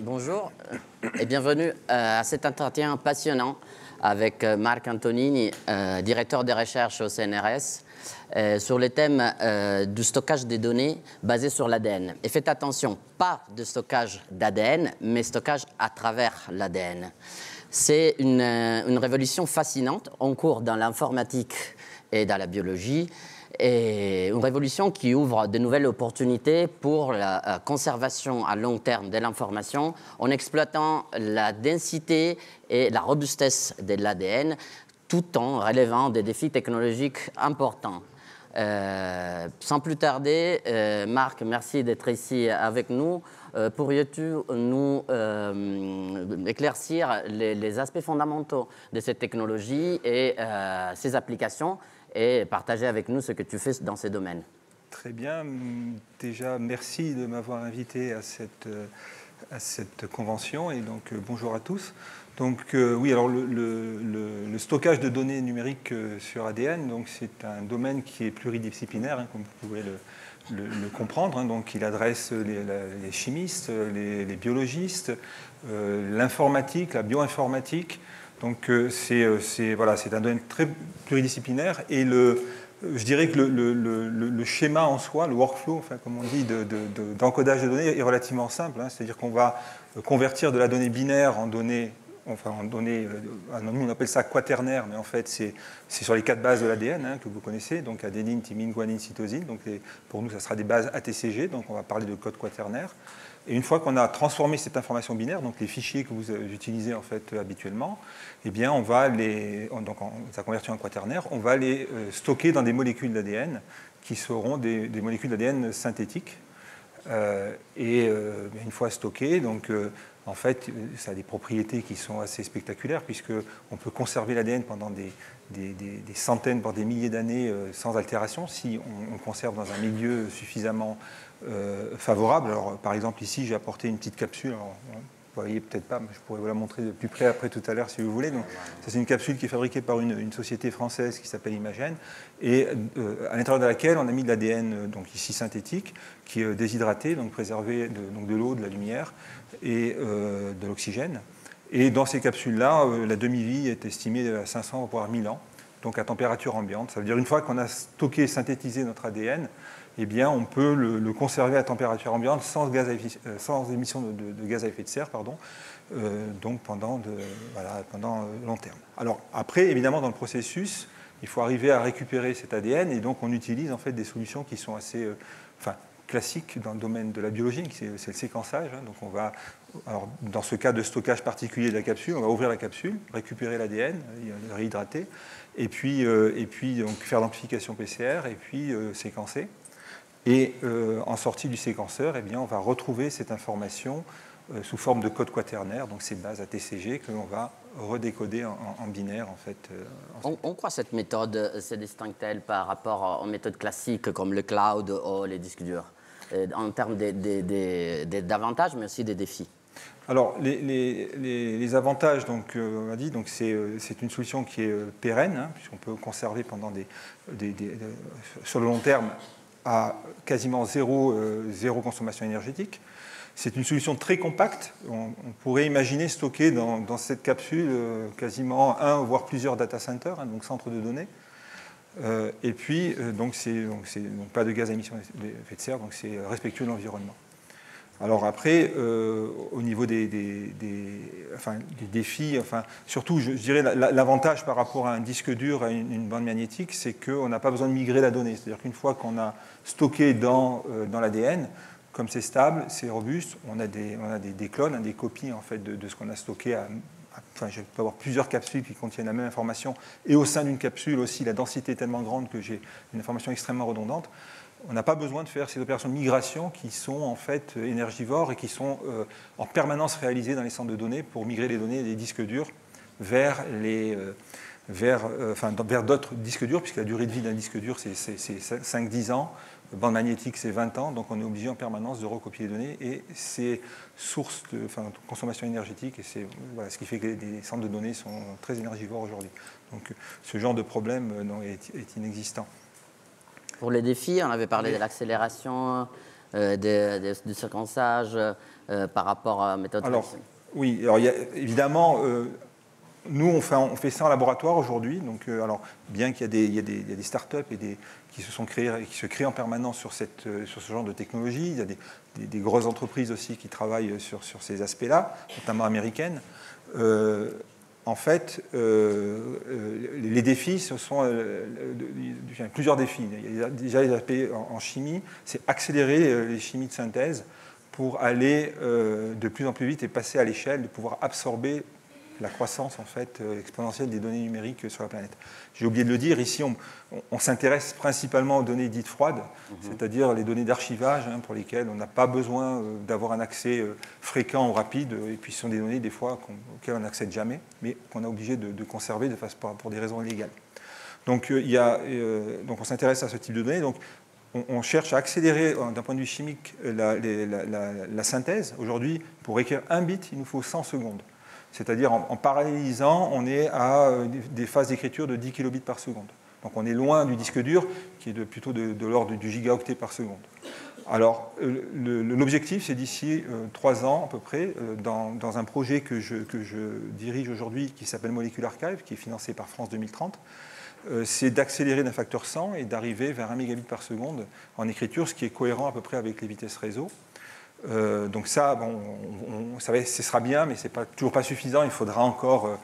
Bonjour et bienvenue à cet entretien passionnant avec Marc Antonini, directeur des recherches au CNRS, sur le thème du stockage des données basé sur l'ADN. Et faites attention, pas de stockage d'ADN, mais stockage à travers l'ADN. C'est une révolution fascinante en cours dans l'informatique et dans la biologie, et une révolution qui ouvre de nouvelles opportunités pour la conservation à long terme de l'information en exploitant la densité et la robustesse de l'ADN tout en relevant des défis technologiques importants. Sans plus tarder, Marc, merci d'être ici avec nous. Pourrais-tu nous éclaircir les aspects fondamentaux de cette technologie et ses applications et partager avec nous ce que tu fais dans ces domaines? Très bien. Déjà, merci de m'avoir invité à cette convention et donc bonjour à tous. Donc oui, alors le stockage de données numériques sur ADN, donc c'est un domaine qui est pluridisciplinaire, hein, comme vous pouvez le comprendre. Hein. Donc il adresse les chimistes, les biologistes, l'informatique, la bioinformatique. Donc c'est un domaine très pluridisciplinaire et je dirais que le schéma en soi, le workflow, enfin, comme on dit, d'encodage de données est relativement simple. Hein. C'est-à-dire qu'on va convertir de la donnée binaire en données, nous on appelle ça quaternaire, mais en fait c'est sur les 4 bases de l'ADN, hein, que vous connaissez, donc adénine, thymine, guanine, cytosine. Donc pour nous, ça sera des bases ATCG, donc on va parler de code quaternaire. Et une fois qu'on a transformé cette information binaire, donc les fichiers que vous utilisez en fait habituellement, eh bien on va ça convertit en quaternaire, on va les stocker dans des molécules d'ADN qui seront des molécules d'ADN synthétiques. Une fois stockées, donc en fait, ça a des propriétés qui sont assez spectaculaires puisqu'on peut conserver l'ADN pendant des centaines, voire des milliers d'années sans altération si on conserve dans un milieu suffisamment favorable. Alors, par exemple, ici, j'ai apporté une petite capsule. Alors, vous ne voyez peut-être pas, mais je pourrais vous la montrer de plus près après tout à l'heure si vous voulez. Donc, ça, c'est une capsule qui est fabriquée par une société française qui s'appelle Imagen et à l'intérieur de laquelle on a mis de l'ADN, donc ici synthétique, qui est déshydraté, donc préservé de l'eau, de la lumière et de l'oxygène. Et dans ces capsules-là, la demi-vie est estimée à 500 voire 1000 ans, donc à température ambiante. Ça veut dire une fois qu'on a stocké et synthétisé notre ADN, eh bien, on peut le conserver à température ambiante sans émission de gaz à effet de serre, donc pendant long terme. Alors après, évidemment, dans le processus, il faut arriver à récupérer cet ADN et donc on utilise en fait des solutions qui sont assez classiques dans le domaine de la biologie, c'est le séquençage. Hein. Donc alors, dans ce cas de stockage particulier de la capsule, on va ouvrir la capsule, récupérer l'ADN, le réhydrater, et puis donc, faire l'amplification PCR et puis séquencer. Et en sortie du séquenceur, eh bien, on va retrouver cette information sous forme de code quaternaire, donc ces bases ATCG que l'on va redécoder en binaire. En fait, En quoi cette méthode se distingue-t-elle par rapport aux méthodes classiques comme le cloud ou les disques durs, en termes d'avantages, mais aussi des défis? Alors, les avantages, donc, on a dit, donc c'est une solution qui est pérenne, hein, puisqu'on peut conserver pendant sur le long terme à quasiment zéro consommation énergétique. C'est une solution très compacte. On pourrait imaginer stocker dans cette capsule quasiment un, voire plusieurs data centers, hein, donc centres de données. Et puis, donc pas de gaz à émission d'effet de serre, donc c'est respectueux de l'environnement. Alors après, au niveau des défis, surtout, je dirais l'avantage par rapport à un disque dur, à une bande magnétique, c'est qu'on n'a pas besoin de migrer la donnée. C'est-à-dire qu'une fois qu'on a stocké dans l'ADN, comme c'est stable, c'est robuste, on a des clones, des copies en fait de ce qu'on a stocké. Je peux avoir plusieurs capsules qui contiennent la même information, et au sein d'une capsule aussi, la densité est tellement grande que j'ai une information extrêmement redondante. On n'a pas besoin de faire ces opérations de migration qui sont en fait énergivores et qui sont en permanence réalisées dans les centres de données pour migrer les données des disques durs vers d'autres disques durs, puisque la durée de vie d'un disque dur, c'est 5-10 ans. Bande magnétique, c'est 20 ans, donc on est obligé en permanence de recopier les données et c'est source de consommation énergétique et c'est ce qui fait que les centres de données sont très énergivores aujourd'hui. Donc ce genre de problème est inexistant. Pour les défis, on avait parlé de l'accélération du séquençage par rapport à la méthode traditionnelle? Oui, alors évidemment, nous on fait ça en laboratoire aujourd'hui. Donc, alors, bien qu'il y a des startups qui se créent en permanence sur ce genre de technologie, il y a des grosses entreprises aussi qui travaillent sur ces aspects-là, notamment américaines. En fait, les défis, ce sont plusieurs défis. Il y a déjà les aspects en chimie, c'est accélérer les chimies de synthèse pour aller de plus en plus vite et passer à l'échelle de pouvoir absorber la croissance en fait, exponentielle des données numériques sur la planète. J'ai oublié de le dire, ici on s'intéresse principalement aux données dites froides, c'est-à-dire les données d'archivage pour lesquelles on n'a pas besoin d'avoir un accès fréquent ou rapide, et puis ce sont des données des fois auxquelles on n'accède jamais, mais qu'on est obligé de conserver pour des raisons illégales. Donc, donc on s'intéresse à ce type de données. Donc, on cherche à accélérer d'un point de vue chimique la synthèse. Aujourd'hui, pour écrire un bit, il nous faut 100 secondes. C'est-à-dire en parallélisant, on est à des phases d'écriture de 10 kilobits par seconde. Donc on est loin du disque dur, qui est plutôt de l'ordre du gigaoctet par seconde. Alors l'objectif, c'est d'ici 3 ans à peu près, dans un projet que je dirige aujourd'hui, qui s'appelle Molecule Archive, qui est financé par France 2030, c'est d'accélérer d'un facteur 100 et d'arriver vers 1 mégabit par seconde en écriture, ce qui est cohérent à peu près avec les vitesses réseau. Donc ça, bon, ce sera bien, mais ce n'est toujours pas suffisant. Il faudra encore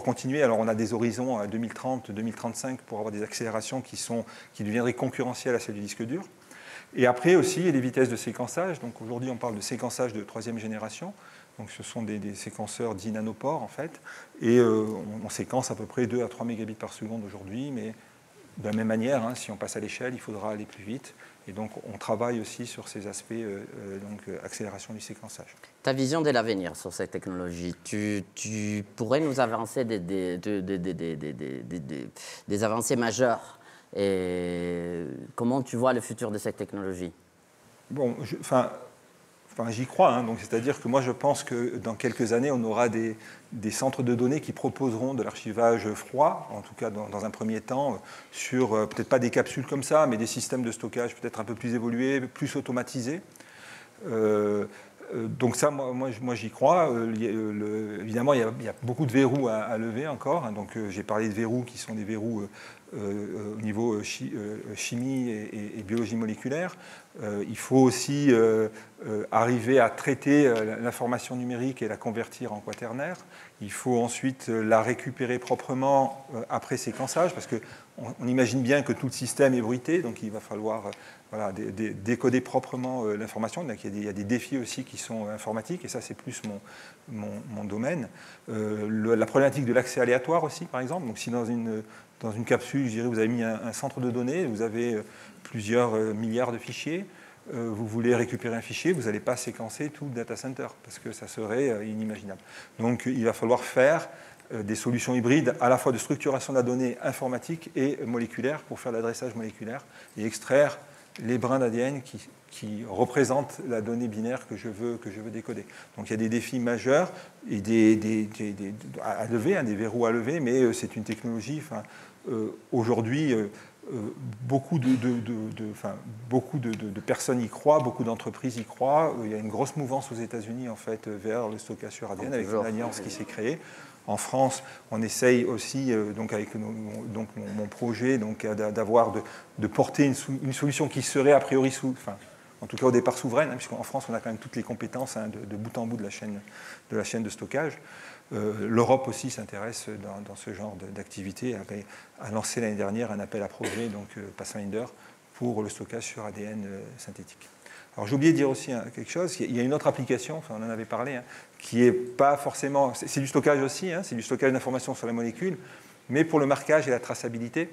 continuer. Alors on a des horizons à 2030, 2035 pour avoir des accélérations qui deviendraient concurrentielles à celles du disque dur. Et après aussi, il y a les vitesses de séquençage. Donc aujourd'hui, on parle de séquençage de 3e génération. Donc ce sont des séquenceurs dits nanopores en fait. Et on séquence à peu près 2 à 3 mégabits par seconde aujourd'hui, mais de la même manière, si on passe à l'échelle, il faudra aller plus vite. Et donc, on travaille aussi sur ces aspects, accélération du séquençage. Ta vision de l'avenir sur cette technologie, tu pourrais nous avancer des avancées majeures. Et comment tu vois le futur de cette technologie? Bon, j'y crois. Donc, c'est-à-dire que moi, je pense que dans quelques années, on aura des centres de données qui proposeront de l'archivage froid, en tout cas dans un premier temps, sur peut-être pas des capsules comme ça, mais des systèmes de stockage peut-être un peu plus évolués, plus automatisés. Donc ça, moi j'y crois. Évidemment, il y a beaucoup de verrous à lever encore. Donc j'ai parlé de verrous qui sont des verrous au niveau chimie et biologie moléculaire. Il faut aussi arriver à traiter l'information numérique et la convertir en quaternaire. Il faut ensuite la récupérer proprement après séquençage, parce qu'on imagine bien que tout le système est bruité, donc il va falloir décoder proprement l'information. Donc il y a des défis aussi qui sont informatiques, et ça c'est plus mon domaine. La problématique de l'accès aléatoire aussi, par exemple. Donc si dans une capsule, je dirais, vous avez mis un centre de données, vous avez plusieurs milliards de fichiers, vous voulez récupérer un fichier, vous n'allez pas séquencer tout le data center, parce que ça serait inimaginable. Donc il va falloir faire des solutions hybrides, à la fois de structuration de la donnée informatique et moléculaire, pour faire l'adressage moléculaire et extraire les brins d'ADN qui représentent la donnée binaire que je veux décoder. Donc il y a des défis majeurs et à lever, des verrous à lever, mais c'est une technologie, aujourd'hui, beaucoup de personnes y croient, beaucoup d'entreprises y croient. Il y a une grosse mouvance aux États-Unis en fait vers le stockage sur ADN, avec une alliance qui s'est créée. En France, on essaye aussi, donc avec mon projet, de porter une solution qui serait a priori en tout cas au départ souveraine, puisqu'en France on a quand même toutes les compétences de bout en bout de la chaîne de stockage. L'Europe aussi s'intéresse dans ce genre d'activité, a lancé l'année dernière un appel à projet, donc Pathfinder, pour le stockage sur ADN synthétique. Alors j'ai oublié de dire aussi quelque chose, il y a une autre application, on en avait parlé, qui n'est pas forcément, c'est du stockage aussi, c'est du stockage d'informations sur les molécules, mais pour le marquage et la traçabilité.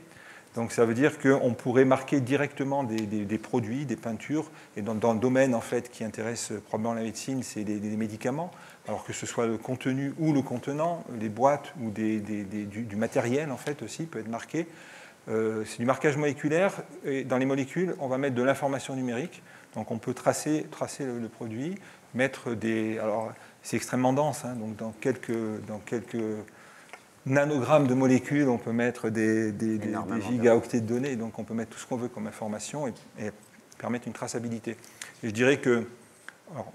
Donc ça veut dire qu'on pourrait marquer directement des produits, des peintures, et dans le domaine en fait qui intéresse probablement la médecine, c'est des médicaments, alors que ce soit le contenu ou le contenant, les boîtes ou du matériel en fait aussi peut être marqué. C'est du marquage moléculaire, et dans les molécules, on va mettre de l'information numérique, donc on peut tracer le produit, mettre alors c'est extrêmement dense, donc dans quelques nanogrammes de molécules, on peut mettre des gigaoctets de données, donc on peut mettre tout ce qu'on veut comme information et permettre une traçabilité. Et je dirais que, alors,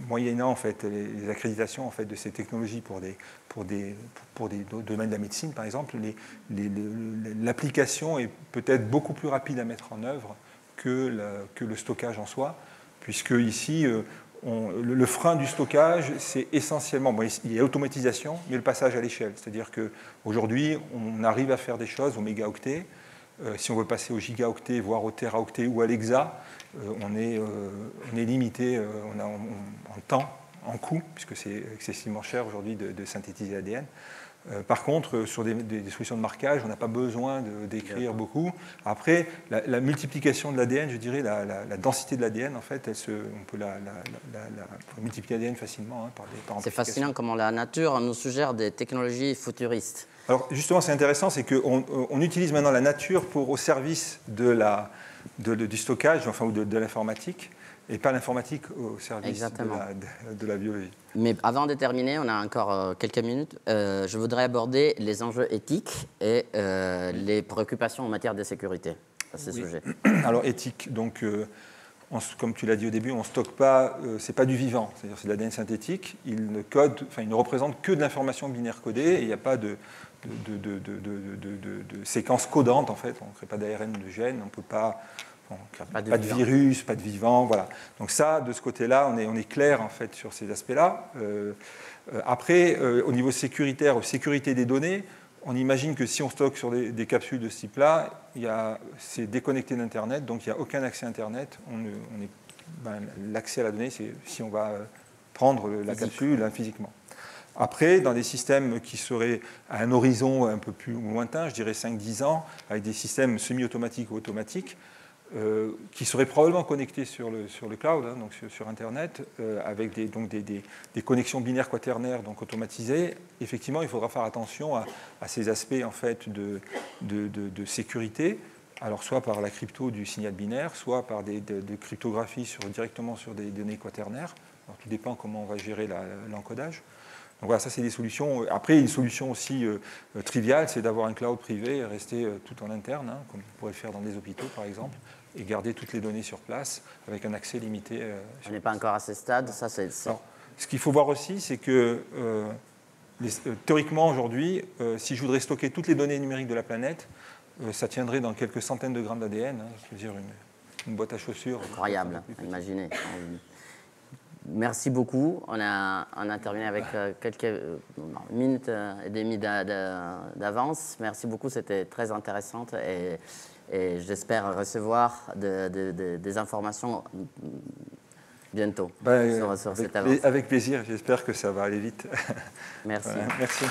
moyennant en fait, les accréditations en fait, de ces technologies pour des domaines de la médecine, par exemple, l'application est peut-être beaucoup plus rapide à mettre en œuvre que le stockage en soi, puisque ici, le frein du stockage, c'est essentiellement, bon, il y a l'automatisation, mais le passage à l'échelle. C'est-à-dire qu'aujourd'hui, on arrive à faire des choses au mégaoctet. Si on veut passer au gigaoctet, voire au téraoctet ou à l'hexa, on est limité en temps, en coût, puisque c'est excessivement cher aujourd'hui de synthétiser l'ADN. Par contre, sur des solutions de marquage, on n'a pas besoin d'écrire beaucoup. Après, la multiplication de l'ADN, je dirais, la densité de l'ADN, en fait, on peut la multiplier l'ADN facilement par amplification. C'est fascinant comment la nature nous suggère des technologies futuristes. Alors justement, c'est intéressant, c'est qu'on utilise maintenant la nature au service du stockage, enfin, ou de l'informatique, et pas l'informatique au service de la biologie. Mais avant de terminer, on a encore quelques minutes, je voudrais aborder les enjeux éthiques et les préoccupations en matière de sécurité à ce sujet. Alors éthique, donc comme tu l'as dit au début, on ne stocke pas, c'est pas du vivant, c'est-à-dire c'est de l'ADN synthétique, il ne représente que de l'information binaire codée, et il n'y a pas de séquences codantes en fait, on ne crée pas d'ARN de gènes, on ne peut pas... Pas de virus, pas de vivant, voilà. Donc ça, de ce côté-là, on est clair en fait sur ces aspects-là. Après, au niveau sécuritaire, aux sécurités des données, on imagine que si on stocke sur des capsules de ce type-là, c'est déconnecté d'Internet, donc il n'y a aucun accès à Internet. L'accès à la donnée, c'est si on va prendre la capsule physiquement. Après, dans des systèmes qui seraient à un horizon un peu plus lointain, je dirais 5-10 ans, avec des systèmes semi-automatiques ou automatiques, qui seraient probablement connectés sur le cloud, hein, donc sur Internet, avec des connexions binaires quaternaires donc automatisées. Effectivement, il faudra faire attention à ces aspects en fait, de sécurité, alors soit par la crypto du signal binaire, soit par des cryptographies directement sur des données quaternaires. Alors, tout dépend comment on va gérer l'encodage. Donc voilà, ça c'est des solutions. Après, une solution aussi triviale, c'est d'avoir un cloud privé et rester tout en interne, hein, comme on pourrait le faire dans des hôpitaux par exemple, et garder toutes les données sur place avec un accès limité. On n'est pas encore à ce stade. Ça, Alors, ce qu'il faut voir aussi, c'est que théoriquement aujourd'hui, si je voudrais stocker toutes les données numériques de la planète, ça tiendrait dans quelques centaines de grammes d'ADN, hein, je veux dire une boîte à chaussures. Incroyable, imaginez. Merci beaucoup. On a terminé avec quelques minutes et demie d'avance. Merci beaucoup, c'était très intéressant et j'espère recevoir des informations bientôt sur cette avance. Avec plaisir, j'espère que ça va aller vite. Merci. Voilà, merci.